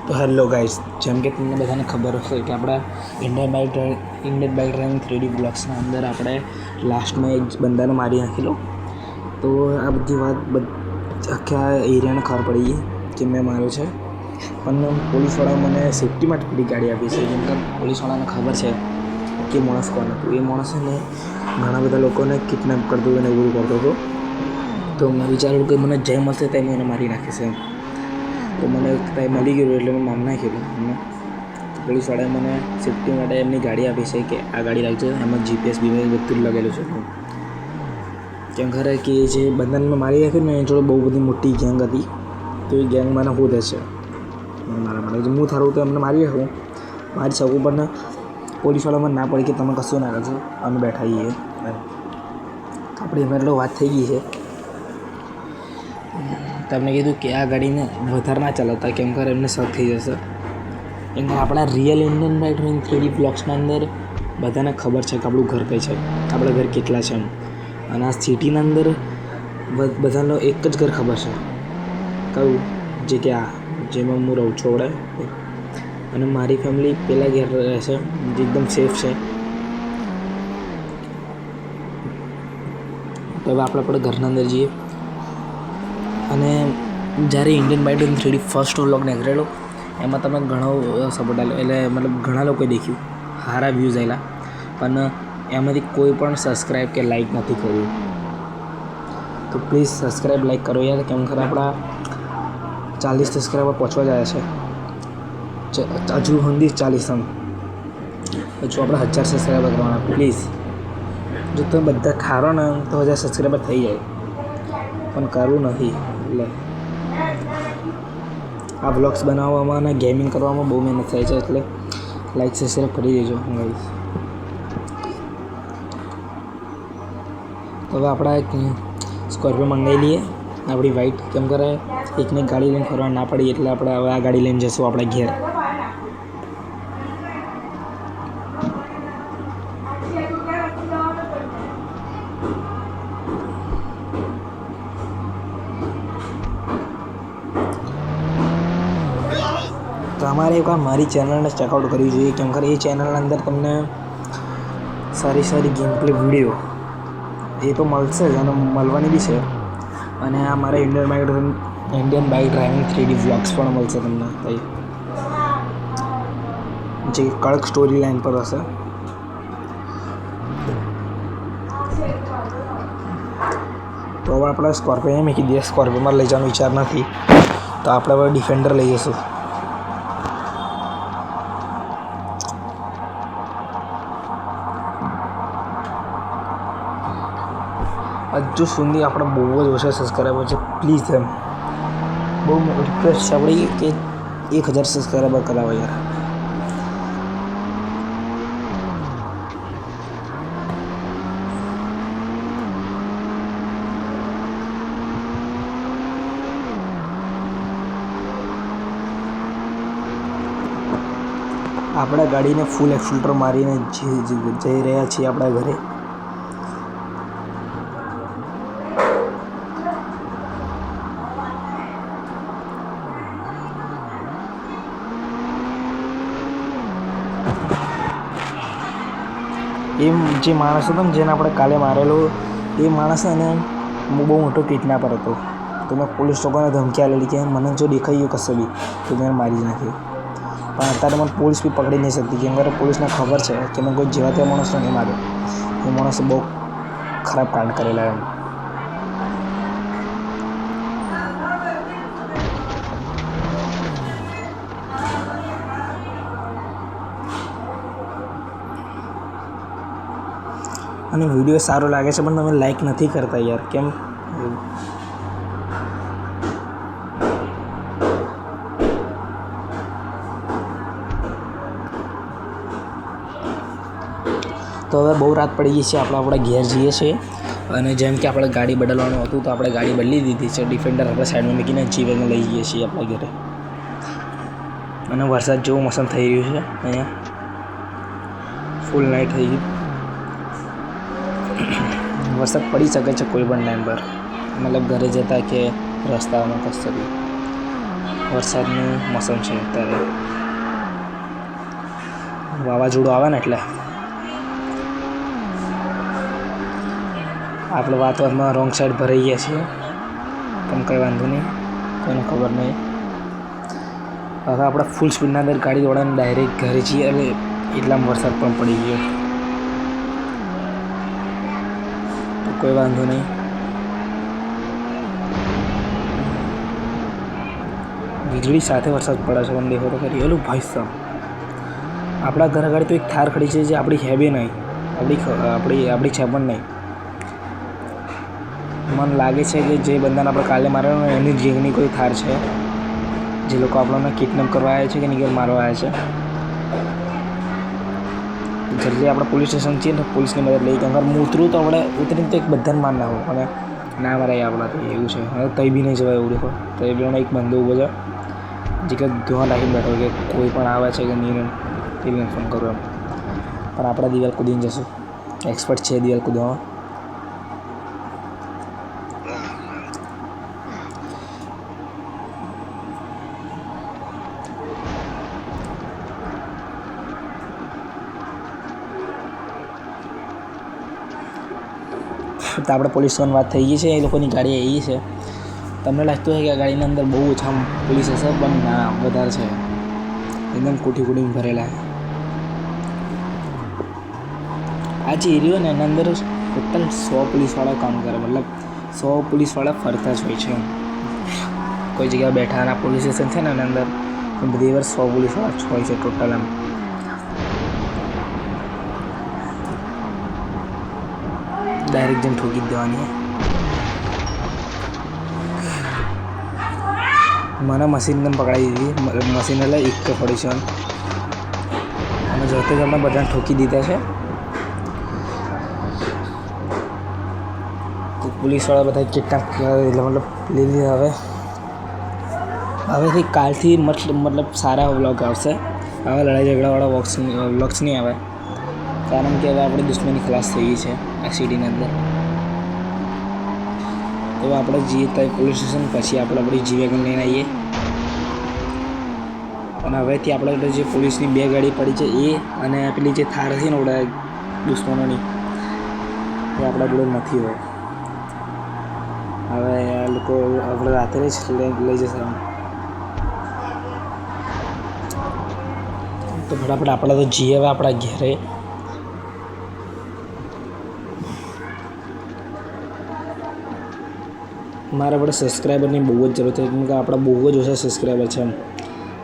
તો hello guys, જેમ કે તમને બધાને ખબર હશે કે આપણા ઇન્ડિયન બાઇક ડ્રાઇવિંગ 3D બ્લોગ્સના અંદર આપણે લાસ્ટમાં એક બંદાને મારી નાખેલો. તો આ બધી વાત આખા એરિયાને ખબર પડી ગઈ કે મેં માર્યો છે. પણ પોલીસવાળા મને સેફટી માટે પેલી ગાડી આપી છે. જેમ કે પોલીસવાળાને ખબર છે કે માણસ કોણ હતું. એ માણસને ઘણા બધા લોકોને કિડનેપ કરતો હતો અને એવું કરતો હતો. તો મેં વિચાર્યું કે મને જેમ મળશે તેમ મને મારી નાખે છે. તો મને ટાઈમ મળી ગયો એટલે મેં માર નાખેલું. પોલીસવાળાએ મને સેફ્ટી માટે એમની ગાડી આપી છે કે આ ગાડી રાખજો, એમાં GPS બધું જ લગેલું છે. કેમ ખરે કે જે બંધાને મેં મારી નાખ્યું ને એ જોડે બહુ બધી મોટી ગેંગ હતી. તો એ ગેંગ મને શોધે છે મારા માટે. હું થારું તો એમને મારી શકું પણ પોલીસવાળા મને ના પડી કે તમે કશું ના કરશો, અમે બેઠા છીએ. આપણી એમાં એટલો વાત થઈ ગઈ છે. તમને કીધું કે આ ગાડીને વધારે ના ચલાવતા, કેમ કે એમને શક થઈ જશે. કેમ કે આપણા real Indian bike driving 3D બ્લોગ્સના અંદર બધાને ખબર છે કે આપણું ઘર કઈ છે, આપણા ઘર કેટલા છે એમ. અને આ સિટીના અંદર બધાનો એક જ ઘર ખબર છે, કયું જે કે આ જેમાં હું રહું છું વડે. અને મારી ફેમિલી પહેલાં ઘેર રહે છે જે એકદમ સેફ છે. તો હવે આપણે ઘરના અંદર જઈએ. અને જ્યારે Indian bike driving 3D first vlog નીકળેલો એમાં તમે ઘણો સપોર્ટ આવેલો, એટલે મતલબ ઘણા લોકોએ દેખ્યું, સારા વ્યૂઝ આવેલા. પણ એમાંથી કોઈ પણ સબસ્ક્રાઈબ કે લાઈક નથી કર્યું. તો પ્લીઝ સબસ્ક્રાઈબ લાઈક કરો યાર. કેમ ખરે આપણા 40 સબસ્ક્રાઈબર પહોંચવા જાય છે. હજુ સુધી 40 હજુ આપણે 1000 સબસ્ક્રાઈબર કરવાના. પ્લીઝ જો તમે બધા ઠારો ને તો 1000 સબસ્ક્રાઈબર થઈ જાય, પણ કરવું નથી. એટલે આ બ્લોગ્સ બનાવવામાં અને ગેમિંગ કરવામાં બહુ મહેનત થાય છે. એટલે લાઈક સબસ્ક્રાઈબ કરી દેજો ગાઈસ. તો હવે આપણે એક સ્કોર્પિયો મંગાવી લઈએ આપણી વાઈટ. કેમ કરે એકને ગાડી લઈને ફરવા ના પડી, એટલે આપણે હવે આ ગાડી લઈને જઈશું આપણે ઘેર. તમારે એકવાર મારી ચેનલને ચેકઆઉટ કરવી જોઈએ. કેમ કે એ ચેનલના અંદર તમને સારી ગેમ પ્લે વિડીયો એ તો મળશે જ અને મળવાની બી છે. અને આ મારા Indian bike driving 3D vlogs પણ મળશે તમને, જે કડક સ્ટોરી લાઈન પર હશે. તો હવે આપણે સ્કોર્પિયો મૂકી દઈએ. સ્કોર્પિયોમાં લઈ જવાનો વિચાર નથી, તો આપણે હવે ડિફેન્ડર લઈ જઈશું. હજુ સુધી આપણે બહુ જ ઓછા સબસ્ક્રાઈબર છે. પ્લીઝ એમ બહુ રિક્વેસ્ટ છે આપણી કે 1000 સબસ્ક્રાઈબર કરાવો યાર. આપણા ગાડીને ફૂલ એક્સિલેટર મારીને જઈ રહ્યા છીએ આપણા ઘરે. એ જે માણસ હતો ને જેને આપણે કાલે મારેલો, એ માણસ એને બહુ મોટો કિડનેપર હતો. તો મેં પોલીસ લોકોને ધમકી આપેલી કે મને જો દેખાઈ ગયું કશે બી તો મેં મારી નાખ્યું. પણ અત્યારે મને પોલીસ બી પકડી નહીં શકતી, કેમ કે પોલીસને ખબર છે કે મેં કોઈ જેવા તેવા માણસને નહીં માર્યો. એ માણસે બહુ ખરાબ કાંડ કરેલા એમ. અને વિડીયો સારો લાગે છે પણ તમે લાઈક નથી કરતા યાર, કેમ? તો હવે બહુ રાત પડી ગઈ છે, આપણે ઘેર જઈએ છીએ. અને જેમ કે આપણે ગાડી બદલવાનું હતું તો આપણે ગાડી બદલી દીધી છે. ડિફેન્ડર આપણે સાઈડમાં મૂકીને G-Wagon લઈ જઈએ છીએ આપણા ઘરે. અને વરસાદ જેવું મોસમ થઈ રહ્યું છે અહીંયા, ફૂલ નાઇટ થઈ ગઈ. વરસાદ પડી શકે છે કોઈ પણ ટાઈમ પર, મતલબ ઘરે જતા કે રસ્તામાં કશે બી. વરસાદનું મોસમ છે અત્યારે, વાવાઝોડું આવે ને એટલે આપણે વાતમાં રોંગ સાઈડ ભરાઈ ગયા છીએ, પણ કંઈ વાંધો નહીં, કોઈને ખબર નહીં. હવે આપણે ફૂલ સ્પીડના અંદર ગાડી દોડાને ડાયરેક્ટ ઘરે છીએ અને એટલામાં વરસાદ પણ પડી ગયો, તો કોઈ વાંધો નહીં. વીજળી સાથે વરસાદ પડે છે, પણ દેખો તો ખરી. એલું ભાઈ સાહેબ, આપણા ઘર આગળ તો એક થાર ખડી છે જે આપણી છે બી નહીં, આપણી છે પણ નહીં. મને લાગે છે કે જે બંદાને આપણે કાલે મારવાનો એની જ ગેંગની કોઈ થાર છે, જે લોકો આપણને કિડનેપ કરવા આવ્યા છે કે નીકળ મારવા આવ્યા છે. જલ્દી આપણે પોલીસ સ્ટેશન છીએ ને પોલીસની મદદ લઈ, કેમ કે હું ઉતરું તો આપણે ઉતરીને તો એક બધાને માર નાખો, અને ના મરાય આપણાથી, એવું છે. હવે તઈ બી નહીં જવાય એવું દેખો, તઈ બી એક બંદો ઊભો છે જે કે ધ્યાન રાખીને બેઠો કે કોઈ પણ આવે છે કે નહીં એને ઇન્ફોર્મ કરું એમ. પણ આપણે દિવાલ કૂદીને જશું, એક્સપર્ટ છે દિવાલ કૂદવામાં. તો આપણે પોલીસ સ્ટેશન વાત થઈ ગઈ છે, એ લોકોની ગાડી આવી છે. તમને લાગતું હોય કે આ ગાડીની અંદર બહુ ઓછા પોલીસ હશે, પણ ના, વધારે છે, એકદમ કૂટીને ભરેલા. આ જે એરિયો ને એના અંદર ટોટલ 100 પોલીસવાળા કામ કરે, મતલબ 100 પોલીસવાળા ફરતા જ હોય છે. કોઈ જગ્યાએ બેઠાના પોલીસ સ્ટેશન છે ને એના અંદર બધી વાર 100 પોલીસવાળા જ હોય છે ટોટલ એમ. ડાયરેક્ટ જઈને ઠોકી જ દેવાની. મને મશીનને પકડાવી દીધી, મશીન એટલે એક તો પડી છે અને જોતે જ અમે બધાને ઠોકી દીધા છે. પોલીસવાળા બધા કિડનેપ એટલે મતલબ લઈ લીધા. હવેથી કાલથી મતલબ સારા વ્લોગ આવશે. હવે લડાઈ ઝઘડાવાળા વ્લોગ્સ નહીં આવે, કારણ કે હવે આપણી દુશ્મની ખલાસ થઈ ગઈ છે આ સિટીની અંદર. તો આપણે જઈએ ત્યાં પોલીસ સ્ટેશન, પછી આપણે આપણી જીવેગન લઈને આવીએ. અને હવેથી આપણે જે પોલીસની 2 ગાડી પડી છે એ અને પેલી જે થાર હતી ને ઓડા દુશ્મનોની, એ આપણા જોડે નથી હોય. હવે આ લોકો આપણે રાત્રે જ લઈ જશે. તો ફટાફટ આપણે તો જઈએ હવે આપણા ઘરે. મારા આપણે સબસ્ક્રાઈબરની બહુ જ જરૂર છે, કેમ કે આપણા બહુ જ ઓછા સબસ્ક્રાઈબર છે એમ.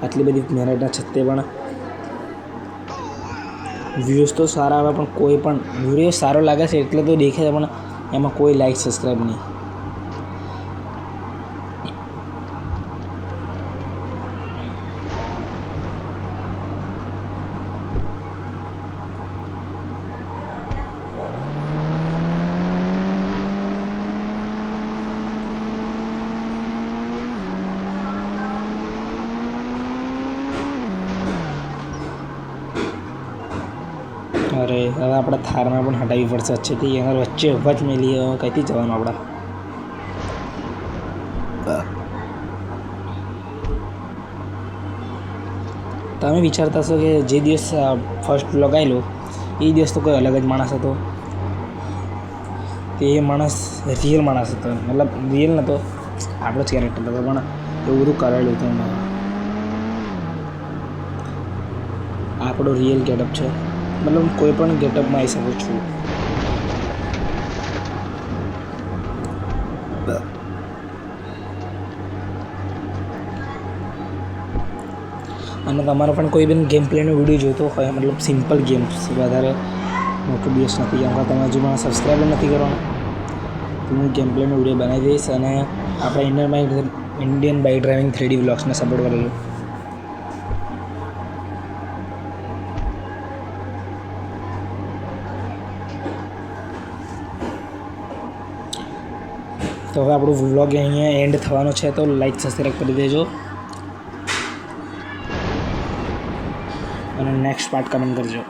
આટલી બધી મહેનતના છત્તે પણ વ્યૂઝ તો સારા આવે, પણ કોઈ પણ વિડીયો સારો લાગે છે એટલે તો દેખે છે, પણ એમાં કોઈ લાઈક સબસ્ક્રાઈબ નહીં. અરે હવે આપણે થારમાં પણ હટાવવી પડશે વચ્ચેથી, એના વચ્ચે ઊભા જ મેલી. કઈથી જવાનું આપણે? તમે વિચારતા હશો કે જે દિવસ ફર્સ્ટ લગાવેલો એ દિવસ તો કોઈ અલગ જ માણસ હતો. તે માણસ રિયલ માણસ હતો, મતલબ રિયલ નહોતો, આપણો જ કેરેક્ટર હતો, પણ એવું બધું કરેલું હતું. આપણો રિયલ ગેટઅપ છે, મતલબ કોઈ પણ ગેટઅપમાં આવી શકું છું. અને તમારો પણ કોઈ પણ ગેમ પ્લેનો વિડીયો જોઈતો હોય, મતલબ સિમ્પલ ગેમ્સ, વધારે મોટું બીએસ નથી, કેમ કે તમે હજુ મને સબસ્ક્રાઈબ નથી કરવાનું, તો હું ગેમ પ્લેનો વિડીયો બનાવી દઈશ. અને આપણે ઇન્ડિયન બાઇક ડ્રાઇવિંગ 3D વ્લોગ્સને સપોર્ટ કરેલું. તો હવે આપણું વ્લોગ અહીંયા એન્ડ થવાનો છે, તો લાઈક સબસ્ક્રાઈબ કરી દેજો અને નેક્સ્ટ પાર્ટ કમેન્ટ કરજો.